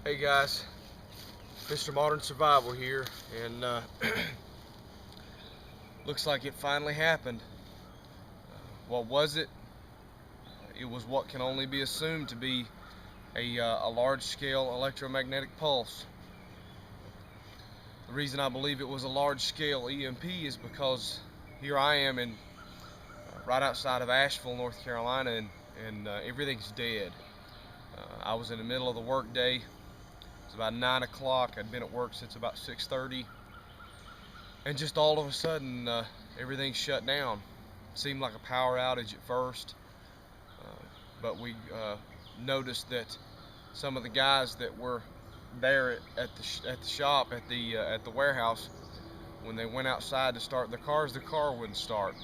Hey guys, Mr. Modern Survival here, and looks like it finally happened. What was it? It was what can only be assumed to be a large-scale electromagnetic pulse. The reason I believe it was a large-scale EMP is because here I am in right outside of Asheville, North Carolina, and everything's dead. I was in the middle of the work day. It's about 9 o'clock. I'd been at work since about 6:30, and just all of a sudden everything shut down. It seemed like a power outage at first, but we noticed that some of the guys that were there at the shop at the warehouse, when they went outside to start their cars, the car wouldn't start.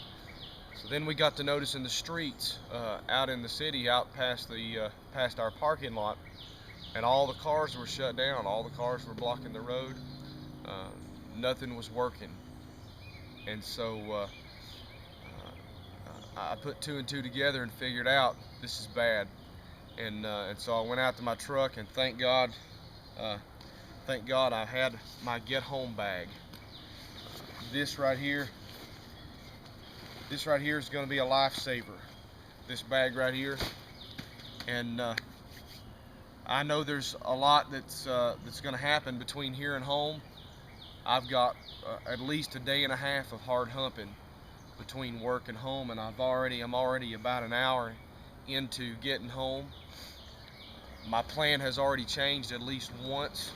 So then we got to notice in the streets out in the city, out past our parking lot, and all the cars were shut down. All the cars were blocking the road. Nothing was working, and so I put two and two together and figured out this is bad. And so I went out to my truck, and thank God I had my get home bag. This right here is going to be a lifesaver. This bag right here, and I know there's a lot that's going to happen between here and home. I've got at least a day and a half of hard humping between work and home, and I'm already about an hour into getting home. My plan has already changed at least once,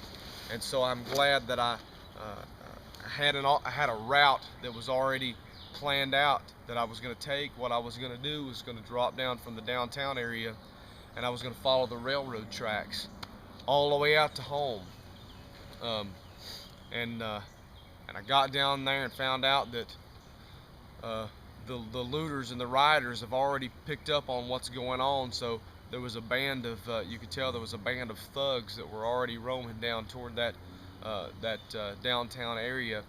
and so I'm glad that I had a route that was already planned out that I was going to take. What I was going to do was going to drop down from the downtown area, and I was going to follow the railroad tracks all the way out to home. And I got down there and found out that the looters and the rioters have already picked up on what's going on. So there was a band of you could tell there was a band of thugs that were already roaming down toward that downtown area,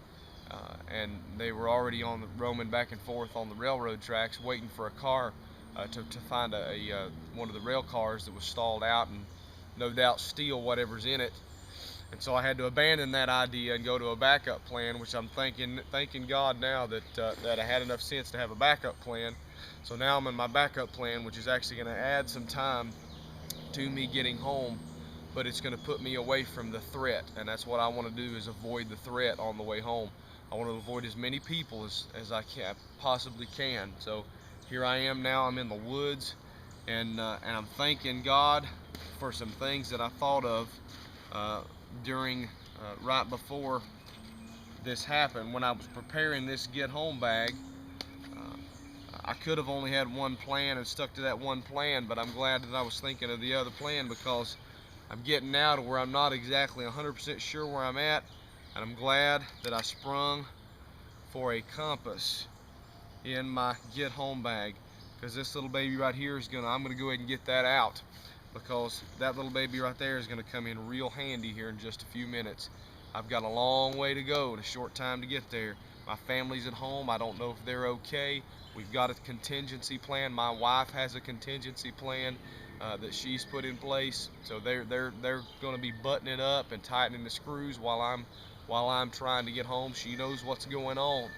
and they were already roaming back and forth on the railroad tracks, waiting for a car to find one of the rail cars that was stalled out, and no doubt steal whatever's in it. And so I had to abandon that idea and go to a backup plan, which I'm thanking God now that I had enough sense to have a backup plan. So now I'm in my backup plan, which is actually going to add some time to me getting home, but it's going to put me away from the threat, and that's what I want to do, is avoid the threat on the way home. I want to avoid as many people as I possibly can. So here I am now. I'm in the woods, and I'm thanking God for some things that I thought of during right before this happened. When I was preparing this get home bag, I could have only had one plan and stuck to that one plan, but I'm glad that I was thinking of the other plan, because I'm getting now to where I'm not exactly 100% sure where I'm at, and I'm glad that I sprung for a compass in my get home bag, because this little baby right here I'm gonna go ahead and get that out, because that little baby right there is going to come in real handy here in just a few minutes. I've got a long way to go and a short time to get there. My family's at home. I don't know if they're okay. We've got a contingency plan. My wife has a contingency plan that she's put in place. So they're going to be buttoning up and tightening the screws while I'm trying to get home. She knows what's going on.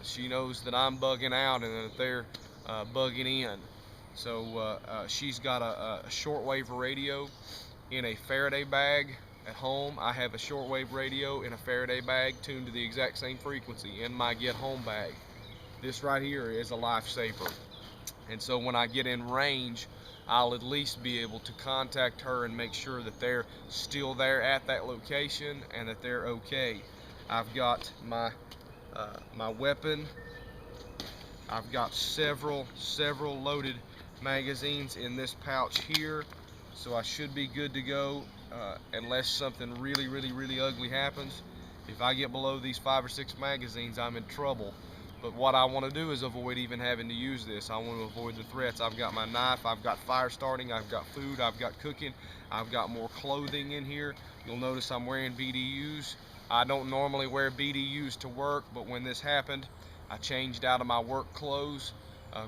She knows that I'm bugging out and that they're bugging in. So she's got a shortwave radio in a Faraday bag at home. I have a shortwave radio in a Faraday bag tuned to the exact same frequency in my get home bag. This right here is a lifesaver. And so when I get in range, I'll at least be able to contact her and make sure that they're still there at that location and that they're okay. I've got my weapon. I've got several loaded magazines in this pouch here, so I should be good to go unless something really ugly happens. If I get below these 5 or 6 magazines, I'm in trouble. But what I want to do is avoid even having to use this. I want to avoid the threats. I've got my knife, I've got fire starting, I've got food, I've got cooking, I've got more clothing in here. You'll notice I'm wearing BDUs. I don't normally wear BDUs to work, but when this happened, I changed out of my work clothes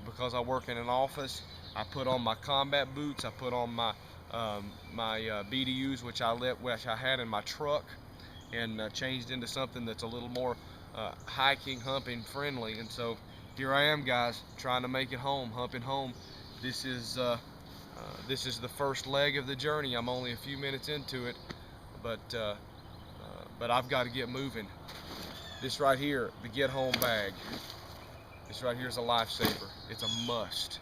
because I work in an office. I put on my combat boots, I put on my my BDUs, which I had in my truck, and changed into something that's a little more hiking, humping friendly. And so here I am, guys, trying to make it home, humping home. This is the first leg of the journey. I'm only a few minutes into it, but I've got to get moving. This right here, the get home bag. This right here is a lifesaver. It's a must.